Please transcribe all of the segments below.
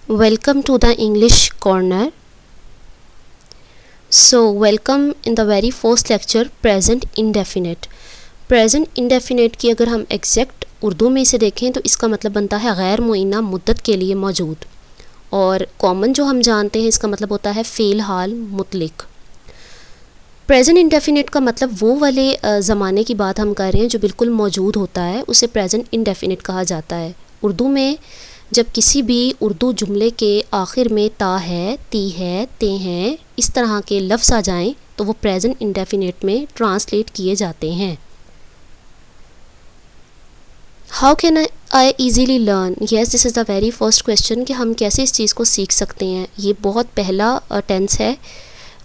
Welcome to the English Corner. So, welcome in the very first lecture present indefinite. Present indefinite की अगर हम exact Urdu में इसे देखें तो इसका मतलब बनता है गैर मुइन्ना मुद्दत के लिए मौजूद, और कॉमन जो हम जानते हैं इसका मतलब होता है फ़िलहाल मुतलिक। प्रेजेंट इंडेफिनेट का मतलब वो वाले ज़माने की बात हम कर रहे हैं जो बिल्कुल मौजूद होता है, उसे प्रेजेंट इंडेफिनेट कहा जाता है। उर्दू में जब किसी भी उर्दू जुमले के आखिर में ता है, ती है, ते हैं इस तरह के लफ्ज़ आ जाएं तो वो प्रेजेंट इंडेफिनेट में ट्रांसलेट किए जाते हैं। How can I easily learn? Yes, this is the very first question कि हम कैसे इस चीज़ को सीख सकते हैं। ये बहुत पहला टेंस है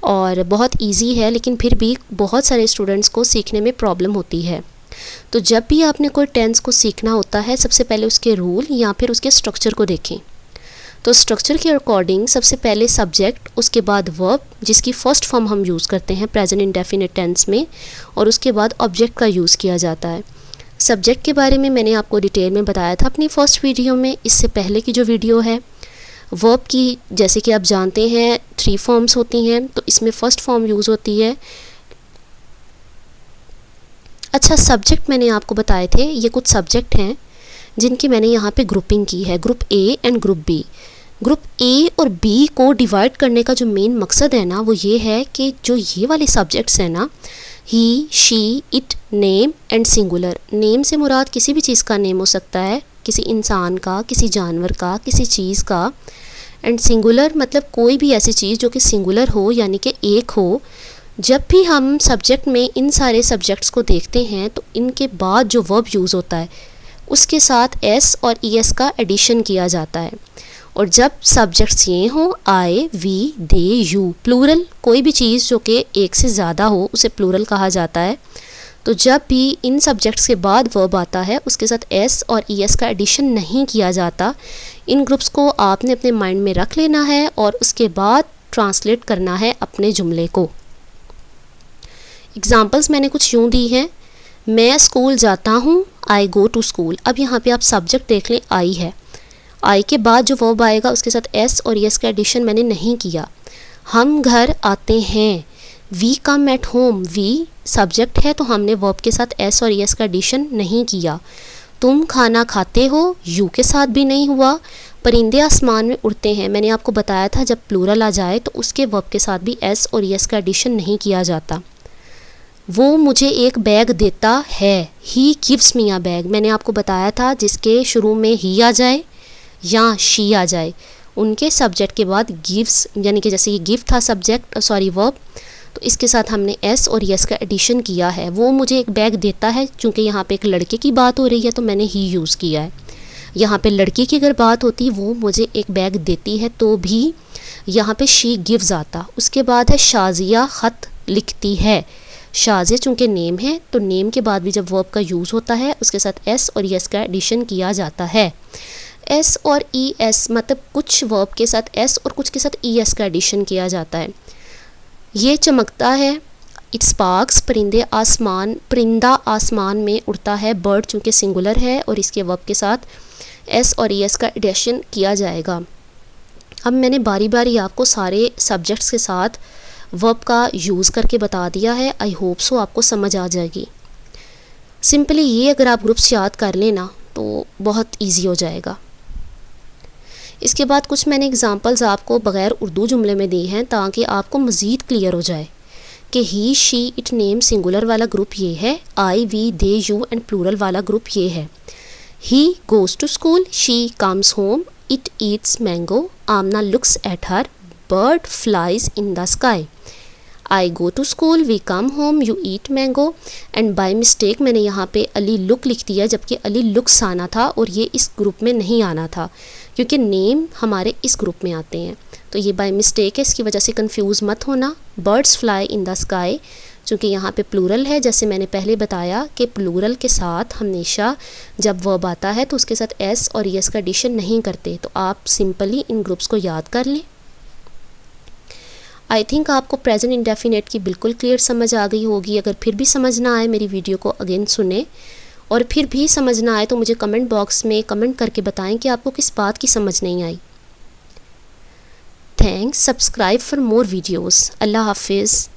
और बहुत इजी है, लेकिन फिर भी बहुत सारे स्टूडेंट्स को सीखने में प्रॉब्लम होती है। तो जब भी आपने कोई टेंस को सीखना होता है सबसे पहले उसके रूल या फिर उसके स्ट्रक्चर को देखें। तो स्ट्रक्चर के अकॉर्डिंग सबसे पहले सब्जेक्ट, उसके बाद वर्ब जिसकी फ़र्स्ट फॉर्म हम यूज़ करते हैं प्रेजेंट इंडेफिनिट टेंस में, और उसके बाद ऑब्जेक्ट का यूज़ किया जाता है। सब्जेक्ट के बारे में मैंने आपको डिटेल में बताया था अपनी फ़र्स्ट वीडियो में। इससे पहले की जो वीडियो है वर्ब की, जैसे कि आप जानते हैं 3 फॉर्म्स होती हैं, तो इसमें फ़र्स्ट फॉर्म यूज़ होती है। अच्छा, सब्जेक्ट मैंने आपको बताए थे, ये कुछ सब्जेक्ट हैं जिनकी मैंने यहाँ पे ग्रुपिंग की है, group A and group B. Group A और बी को डिवाइड करने का जो मेन मकसद है ना वो ये है कि जो ये वाले सब्जेक्ट्स हैं ना, he, she, it, name and singular. Name से मुराद किसी भी चीज़ का नेम हो सकता है, किसी इंसान का, किसी जानवर का, किसी चीज़ का, एंड सिंगुलर मतलब कोई भी ऐसी चीज़ जो कि सिंगुलर हो यानी कि एक हो। जब भी हम सब्जेक्ट में इन सारे सब्जेक्ट्स को देखते हैं तो इनके बाद जो वर्ब यूज़ होता है उसके साथ एस और ई एस का एडिशन किया जाता है। और जब सब्जेक्ट्स ये हों आई, वी, दे, यू, प्लूरल कोई भी चीज़ जो कि एक से ज़्यादा हो उसे प्लूरल कहा जाता है। तो जब भी इन सब्जेक्ट्स के बाद वर्ब आता है उसके साथ एस और ई एस का एडिशन नहीं किया जाता। इन ग्रुप्स को आपने अपने माइंड में रख लेना है और उसके बाद ट्रांसलेट करना है अपने जुमले को। एग्ज़ाम्पल्स मैंने कुछ यूँ दी हैं। मैं स्कूल जाता हूँ, आई गो टू स्कूल। अब यहाँ पे आप सब्जेक्ट देख लें, आई है। आई के बाद जो वर्ब आएगा उसके साथ एस और एस का एडिशन मैंने नहीं किया। हम घर आते हैं, we come at home. We subject है तो हमने वर्ब के साथ एस और एस का एडिशन नहीं किया। तुम खाना खाते हो, यू के साथ भी नहीं हुआ। परिंदे आसमान में उड़ते हैं, मैंने आपको बताया था जब प्लूरल आ जाए तो उसके वर्ब के साथ भी एस और एस का एडिशन नहीं किया जाता। वो मुझे एक बैग देता है, he gives me a bag. मैंने आपको बताया था जिसके शुरू में ही आ जाए या शी आ जाए उनके सब्जेक्ट के बाद गिव्स, यानी कि जैसे ये गिव था सब्जेक्ट वर्ब, तो इसके साथ हमने एस और यस का एडिशन किया है। वो मुझे एक बैग देता है, क्योंकि यहाँ पे एक लड़के की बात हो रही है तो मैंने ही यूज़ किया है। यहाँ पे लड़की की अगर बात होती वो मुझे एक बैग देती है तो भी यहाँ पे शी गिव्स आता। उसके बाद है शाजिया ख़त लिखती है। शाजिया चूँकि नेम है तो नेम के बाद भी जब वर्ब का यूज़ होता है उसके साथ एस और यस का एडिशन किया जाता है। एस और ई एस मतलब कुछ वर्ब के साथ एस और कुछ के साथ ई एस का एडिशन किया जाता है। ये चमकता है, इट स्पार्क्स। परिंदा आसमान में उड़ता है, बर्ड चूँकि सिंगुलर है और इसके वर्ब के साथ एस और ई एस का एडिशन किया जाएगा। अब मैंने बारी बारी आपको सारे सब्जेक्ट्स के साथ वर्ब का यूज़ करके बता दिया है। आई होप सो आपको समझ आ जाएगी। सिंपली ये अगर आप ग्रुप्स याद कर लेना तो बहुत ईजी हो जाएगा। इसके बाद कुछ मैंने एग्ज़ाम्पल्स आपको बग़ैर उर्दू जुमले में दी हैं ताकि आपको मज़ीद क्लियर हो जाए कि he, she, it, name singular वाला ग्रुप ये है, I, we, they, you and plural वाला ग्रुप ये है। He goes to school, she comes home, it eats mango, Amna looks at her, bird flies in the sky. I go to school, we come home, you eat mango. And by mistake मैंने यहाँ पे Ali look लिख दिया जबकि Ali looks आना था और ये इस ग्रुप में नहीं आना था क्योंकि नेम हमारे इस ग्रुप में आते हैं। तो ये बाय मिस्टेक है, इसकी वजह से कंफ्यूज मत होना। Birds fly in the sky चूँकि यहाँ पे प्लूरल है, जैसे मैंने पहले बताया कि प्लूरल के साथ हमेशा जब वर्ब आता है तो उसके साथ एस और एस का एडिशन नहीं करते। तो आप सिंपली इन ग्रुप्स को याद कर लें। आई थिंक आपको प्रेजेंट इंडेफिनेट की बिल्कुल क्लियर समझ आ गई होगी। अगर फिर भी समझ ना आए मेरी वीडियो को अगेन सुने, और फिर भी समझ ना आए तो मुझे कमेंट बॉक्स में कमेंट करके बताएं कि आपको किस बात की समझ नहीं आई। Thanks, subscribe for more videos. अल्लाह हाफिज़।